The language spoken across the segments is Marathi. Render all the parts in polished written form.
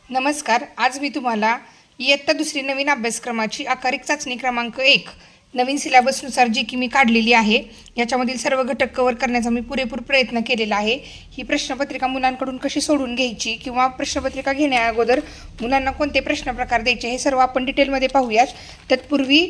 नमस्कार. आज मी तुम्हाला इयत्ता दुसरी नवीन अभ्यासक्रमाची आकारिक चाचणी क्रमांक 1 नवीन सिलेबसनुसार जी की मी काढलेली आहे, याच्यामधील सर्व घटक कव्हर करण्याचा मी पुरेपूर प्रयत्न केलेला आहे. ही प्रश्नपत्रिका मुलांकडून कशी सोडून घ्यायची किंवा प्रश्नपत्रिका घेण्याअगोदर मुलांना कोणते प्रश्न प्रकार द्यायचे हे सर्व आपण डिटेलमध्ये पाहूयात. तत्पूर्वी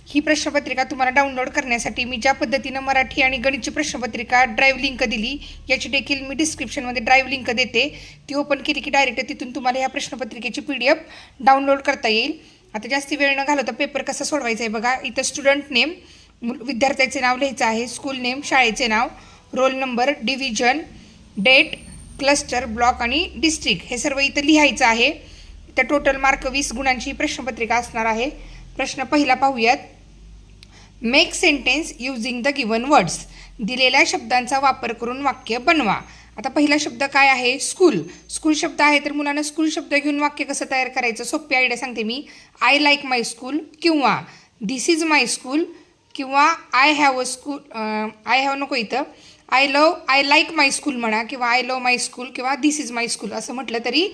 ही प्रश्नपत्रिका तुम्हाला डाउनलोड करण्यासाठी मी ज्या पद्धतीनं मराठी आणि गणितची प्रश्नपत्रिका ड्राईव्ह लिंक दिली, याची देखील मी डिस्क्रिप्शनमध्ये ड्राईव्ह लिंक देते. ती ओपन केली की डायरेक्ट तिथून तुम्हाला ह्या प्रश्नपत्रिकेची PDF डाउनलोड करता येईल. आता जास्ती वेळ न घालवता पेपर कसा सोडवायचा आहे बघा. इथं स्टुडंट नेम, विद्यार्थ्याचे नाव लिहायचं आहे, स्कूल नेम, शाळेचे नाव, roll number, division, date, cluster, block आणि डिस्ट्रिक्ट हे सर्व इथं लिहायचं आहे. तर टोटल मार्क 20 गुणांची प्रश्नपत्रिका असणार आहे. प्रश्न पहिला पाहूयात. Make sentence using the given words. दिलेल्या शब्दांचा वापर करून वाक्य बनवा. आता पहिला शब्द काय आहे? स्कूल. स्कूल शब्द आहे तर मुलांना स्कूल शब्द घेऊन वाक्य कसं तयार करायचं सोपी आयडिया सांगते मी. आय लाईक माय स्कूल किंवा दिस इज माय स्कूल किंवा I have a school. I have नको इथं. आय लाईक माय स्कूल म्हणा किंवा आय लव्ह माय स्कूल किंवा दिस इज माय स्कूल असं म्हटलं तरी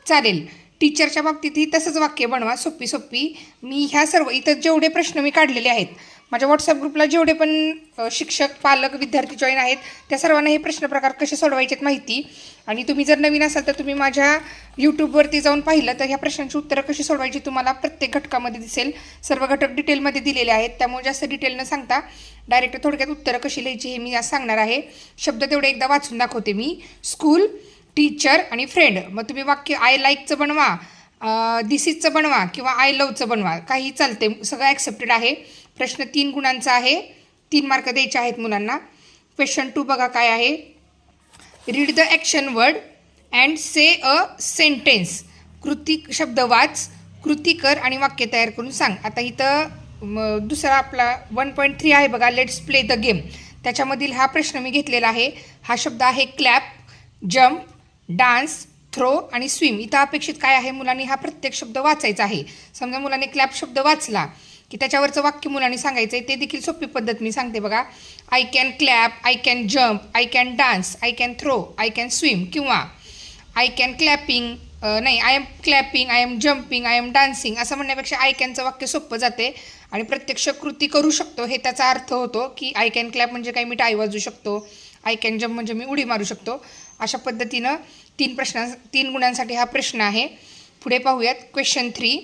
चालेल. टीचरच्या बाबतीतही तसंच वाक्य बनवा, सोपी. मी ह्या सर्व इथं जेवढे प्रश्न मी काढलेले आहेत, माझ्या व्हॉट्सअप ग्रुपला जेवढे पण शिक्षक, पालक, विद्यार्थी जॉईन आहेत त्या सर्वांना हे प्रश्न प्रकार कसे सोडवायचे माहिती. आणि तुम्ही जर नवीन असाल तर तुम्ही माझ्या यूट्यूबवरती जाऊन पाहिलं तर ह्या प्रश्नांची उत्तरं कशी सोडवायची तुम्हाला प्रत्येक घटकामध्ये दिसेल. सर्व घटक डिटेलमध्ये दिलेले आहेत, त्यामुळे जास्त डिटेल न सांगता डायरेक्ट थोडक्यात उत्तरं कशी लिहायची हे मी आज सांगणार आहे. शब्द तेवढे एकदा वाचून दाखवते मी. स्कूल, टीचर आणि फ्रेंड. मग तुम्ही वाक्य आय लाईकचं बनवा, दिस इजचं बनवा किंवा आय लव्हचं बनवा, काही चालते, सगळं ॲक्सेप्टेड आहे. प्रश्न 3 गुणांचा आहे, 3 मार्क द्यायचे आहेत मुलांना. क्वेश्चन 2 बघा काय आहे. Read the action word and say a sentence. कृती शब्द वाच, कृती कर आणि वाक्य तयार करून सांग. आता इथं दुसरा आपला 1.3 आहे बघा, लेट्स प्ले द गेम. त्याच्यामधील हा प्रश्न मी घेतलेला आहे. हा शब्द आहे क्लॅप, जम्प, डान्स, थ्रो आणि स्विम. इथं अपेक्षित काय आहे? मुलांनी हा प्रत्येक शब्द वाचायचा आहे. समजा मुलांनी क्लॅप शब्द वाचला की त्याच्यावरचं वाक्य मुलांनी सांगायचं आहे. ते देखील सोपी पद्धत मी सांगते बघा. I can clap, I can jump, I can dance, I can throw, I can swim किंवा आय कॅन क्लॅपिंग, नाही I am clapping, I am jumping, I am dancing असं म्हणण्यापेक्षा आय कॅनचं वाक्य सोपं जाते आणि प्रत्यक्ष कृती करू शकतो हे त्याचा अर्थ होतो. की आय कॅन क्लॅप म्हणजे काय, मी टाळी वाजवू शकतो. आय कॅन जम्प म्हणजे मी उडी मारू शकतो. अशा पद्धतीनं 3 गुणांसाठी हा प्रश्न आहे. पुढे पाहूयात. Question 3.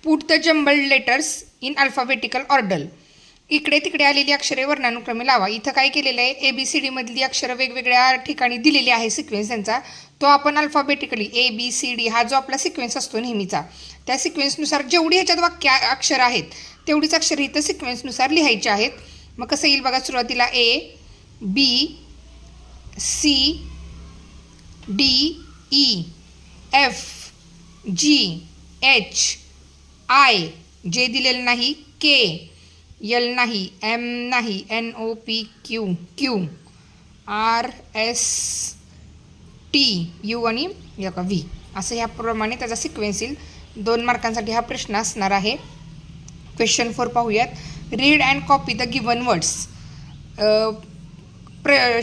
Put the jumbled letters in alphabetical order. इकडे तिकडे आलेली अक्षरे वर्णानुक्रमे लावा. इथं काय केलेलं आहे? ABCD मधली अक्षरं वेगवेगळ्या ठिकाणी दिलेली आहे सिक्वेन्स त्यांचा. तो आपण अल्फाबेटिकली ABCD हा जो आपला सिक्वेन्स असतो नेहमीचा, त्या सिक्वेन्सनुसार जेवढी ह्याच्यात वाक्य अक्षरं आहेत तेवढीच अक्षरं इथं सिक्वेन्सनुसार लिहायची आहेत. मग कसं येईल बघा. सुरुवातीला A, B, C, D, E, F, G, H, I, जे दिलेलं नाही, K, L नाही, M नाही, NOP, Q, R, S, T, U आणि V असं ह्याप्रमाणे त्याचा सिक्वेन्स येईल. 2 मार्कांसाठी हा प्रश्न असणार आहे. क्वेश्चन 4 पाहूयात. Read and copy the given words.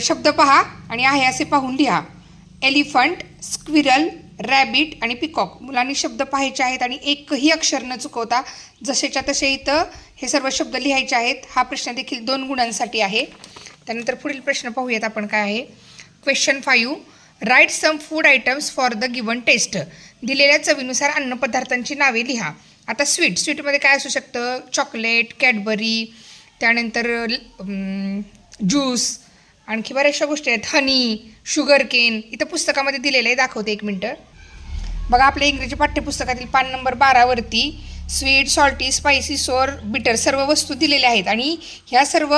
शब्द पहा आणि आहे असे पाहून लिहा. एलिफंट, स्क्विरल, रॅबिट आणि पिकॉक. मुलांनी शब्द पाहायचे आहेत आणि एकही अक्षर न चुकवता जसेच्या तसे इथं हे सर्व शब्द लिहायचे आहेत. हा प्रश्न देखील 2 गुणांसाठी आहे. त्यानंतर पुढील प्रश्न पाहूयात आपण काय आहे. Question 5. Write some food items for the given taste. दिलेल्या चवीनुसार अन्नपदार्थांची नावे लिहा. आता स्वीटमध्ये काय असू शकतं? चॉकलेट, कॅडबरी, त्यानंतर ज्यूस, आणखी बऱ्याचशा गोष्टी आहेत. हनी, शुगर केन. इथं पुस्तकामध्ये दिलेलं आहे, दाखवते 1 मिनटं बघा. आपल्या इंग्रजी पाठ्यपुस्तकातील पान नंबर 12वरती स्वीट, सॉल्टी, स्पायसी, सोर, बिटर सर्व वस्तू दिलेल्या आहेत आणि ह्या सर्व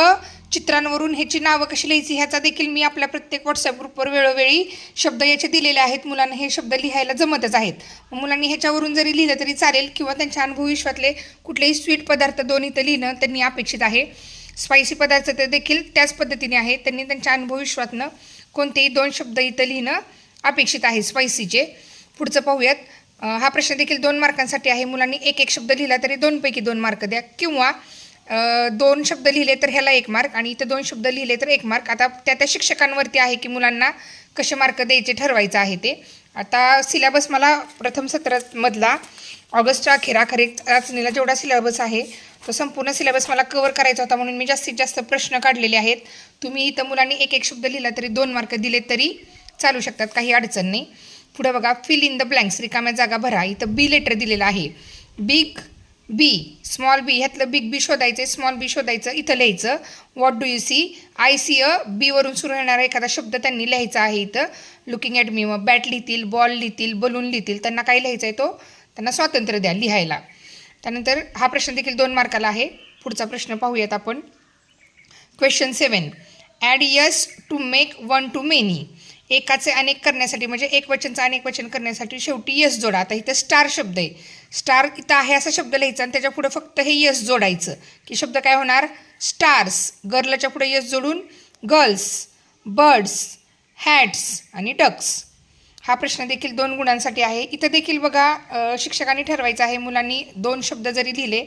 चित्रांवरून ह्याची नावं कशी लिहायची ह्याचा देखील मी आपल्या प्रत्येक व्हॉट्सअप ग्रुपवर वेळोवेळी शब्द याचे दिलेले आहेत. मुलांना हे शब्द लिहायला जमतच आहेत. मुलांनी ह्याच्यावरून जरी लिहिलं तरी चालेल किंवा त्यांच्या अनुभवविश्वातले कुठलेही स्वीट पदार्थ 2 इथं लिहिणं त्यांनी अपेक्षित आहे. स्पायसी पदार्थ ते देखील त्याच पद्धतीने आहे. त्यांनी त्यांच्या अनुभवविश्वातनं कोणतेही 2 शब्द इथं लिहिणं अपेक्षित आहे स्पायसीचे. पुढचं पाहूयात. हा प्रश्न देखील 2 मार्कांसाठी आहे. मुलांनी एक शब्द लिहिला तरी 2 पैकी 2 मार्क द्या किंवा 2 शब्द लिहिले तर ह्याला 1 मार्क आणि इथं 2 शब्द लिहिले तर 1 मार्क. आता त्या शिक्षकांवरती आहे की मुलांना कसे मार्क द्यायचे ठरवायचं आहे ते. आता सिलेबस मला प्रथम सत्रामधला ऑगस्टच्या अखेर चाचणीला जेवढा सिलेबस आहे तो संपूर्ण सिलेबस मला कव्हर करायचा होता, म्हणून मी जास्तीत जास्त प्रश्न काढलेले आहेत. तुम्ही इथं मुलांनी एक एक शब्द लिहिला तरी 2 मार्क दिले तरी चालू शकतात, काही अडचण नाही. पुढे बघा, फिल इन द ब्लँक्स, रिकाम्या जागा भरा. इथं बी लेटर दिलेलं आहे. बिग बी, स्मॉल बी, ह्यातलं बिग बी शोधायचं, स्मॉल बी शोधायचं, इथं लिहायचं. What do you see, I see a, बीवरून सुरू येणारा एखादा शब्द त्यांनी लिहायचा आहे इथं. लुकिंग ॲट मी, मग बॅट लिहितील, बॉल लिहितील, बलून लिहितील, त्यांना काय लिहायचं आहे तो त्यांना स्वातंत्र्य द्या लिहायला. त्यानंतर हा प्रश्न देखील 2 मार्काला आहे. पुढचा प्रश्न पाहूयात आपण. Question 7, add es to make one to many. एकाचे अनेक करण्यासाठी म्हणजे एक वचनचं अनेक वचन करण्यासाठी शेवटी यस जोडा. आता इथं स्टार शब्द आहे, स्टार इथं आहे असा शब्द लिहायचा आणि त्याच्या पुढे फक्त हे यस जोडायचं की शब्द काय होणार, स्टार्स. गर्लच्या पुढे यस जोडून गर्ल्स, बर्ड्स, हॅट्स आणि डक्स. हा प्रश्न देखील 2 गुणांसाठी आहे. इथं देखील बघा शिक्षकांनी ठरवायचं आहे, मुलांनी 2 शब्द जरी लिहिले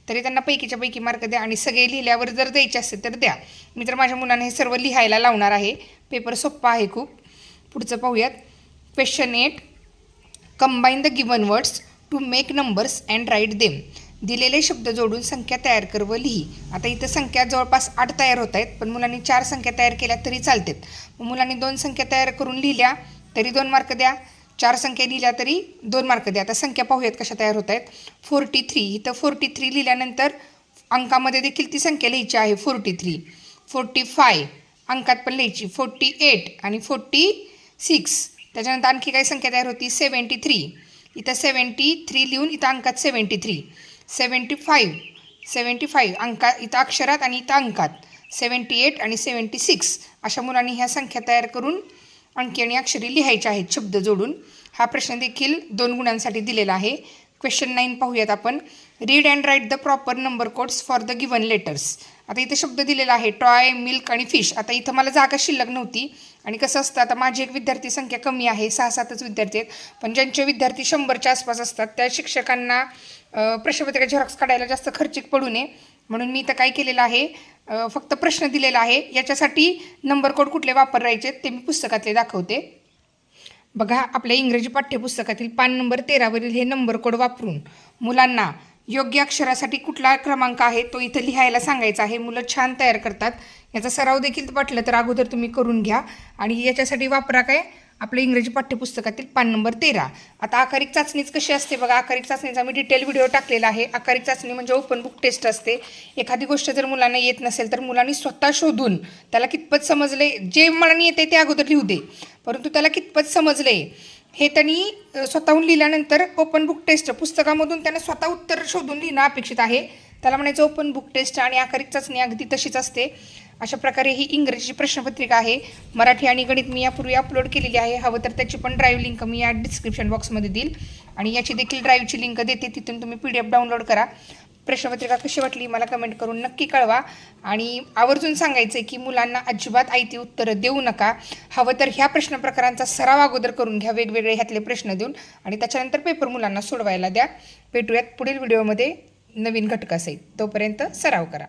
तरी त्यांना पैकीच्या पैकी मार्क द्या आणि सगळे लिहिल्यावर जर द्यायचे असेल तर द्या. मी तर माझ्या मुलांना हे सर्व लिहायला लावणार आहे. पेपर सोप्पा आहे खूप. पुढचं पाहूयात. Question 8, combine the given words to make numbers and write them. दिलेले शब्द जोडून संख्या तयार कर व लिही. आता इथं संख्या जवळपास 8 तयार होत आहेत, पण मुलांनी 4 संख्या तयार केल्या तरी चालतात. मुलांनी 2 संख्या तयार करून लिहिल्या तरी 2 मार्क द्या, 4 संख्या लिहिल्या तरी 2 मार्क द्या. आता संख्या पाहूयात कशा तयार होत आहेत. 43, इथं 43 लिहिल्यानंतर अंकामध्ये देखील ती संख्या लिहायची आहे 43. 45 अंकात पण लिहायची, 48 आणि 46. त्याच्यानंतर आणखी काही संख्या तयार होती 73. इथं 73 लिहून इथं अंकात 73. 75 अंका इथं अक्षरात आणि इथं अंकात. 78 आणि 76 अशा मुलांनी ह्या संख्या तयार करून अंकी आणि अक्षरी लिहायच्या आहेत शब्द जोडून. हा प्रश्न देखील 2 गुणांसाठी दिलेला आहे. क्वेश्चन 9 पाहूयात आपण. Read and write the proper number codes for the given letters. आता इथं शब्द दिलेला आहे टॉय, मिल्क आणि फिश. आता इथं मला जागा शिल्लक नव्हती आणि कसं असतं, आता माझी एक विद्यार्थी संख्या कमी आहे, 6-7च विद्यार्थी आहेत, पण ज्यांचे विद्यार्थी 100च्या आसपास असतात त्या शिक्षकांना प्रश्नपत्रिका झेरॉक्स काढायला जास्त खर्चिक पडू नये म्हणून मी इथं काय केलेलं आहे, फक्त प्रश्न दिलेला आहे. याच्यासाठी नंबर कोड कुठले वापरायचे ते मी पुस्तकातले दाखवते. बघा, आपल्या इंग्रजी पाठ्यपुस्तकातील पान नंबर 13वरील हे नंबर कोड वापरून मुलांना योग्य अक्षरासाठी कुठला क्रमांक आहे तो इथं लिहायला सांगायचा आहे. मुलं छान तयार करतात. याचा सराव देखील वाटलं तर अगोदर तुम्ही करून घ्या आणि याच्यासाठी वापरा काय, आपल्या इंग्रजी पाठ्यपुस्तकातील पान नंबर 13. आता आकारिक चाचणीच कशी असते बघा. आकारिक चाचणीचा मी डिटेल व्हिडिओ टाकलेला आहे. आकारिक चाचणी म्हणजे ओपन बुक टेस्ट असते. एखादी गोष्ट जर मुलांना येत नसेल तर मुलांनी स्वतः शोधून त्याला कितपत समजले, जे मुलांनी येते ते अगोदर लिहू दे, परंतु त्याला कितपत समजले हे त्यांनी स्वतःहून लिहिल्यानंतर ओपन बुक टेस्ट पुस्तकामधून त्यांना स्वतः उत्तर शोधून लिहिणं अपेक्षित आहे. त्याला म्हणायचं ओपन बुक टेस्ट. आणि आकारिक चाचणी अगदी तशीच असते. अशा प्रकारे ही इंग्रजी प्रश्नपत्रिका आहे. मराठी आणि गणित मी यापूर्वी अपलोड केलेली आहे. हवं तर त्याची पण ड्राईव्ह लिंक मी या डिस्क्रिप्शन बॉक्समध्ये देईल आणि याची देखील ड्राईव्हची लिंक देते, तिथून तुम्ही PDF डाउनलोड करा. प्रश्नपत्रिका कशी वाटली मला कमेंट करून नक्की कळवा आणि आवर्जून सांगायचं आहे की मुलांना अजिबात आयती उत्तरं देऊ नका. हवं तर ह्या प्रश्न प्रकारांचा सराव अगोदर करून घ्या, वेगवेगळे ह्यातले प्रश्न देऊन, आणि त्याच्यानंतर पेपर मुलांना सोडवायला द्या. भेटूयात पुढील व्हिडिओमध्ये नवीन घटकासहित. तोपर्यंत सराव करा.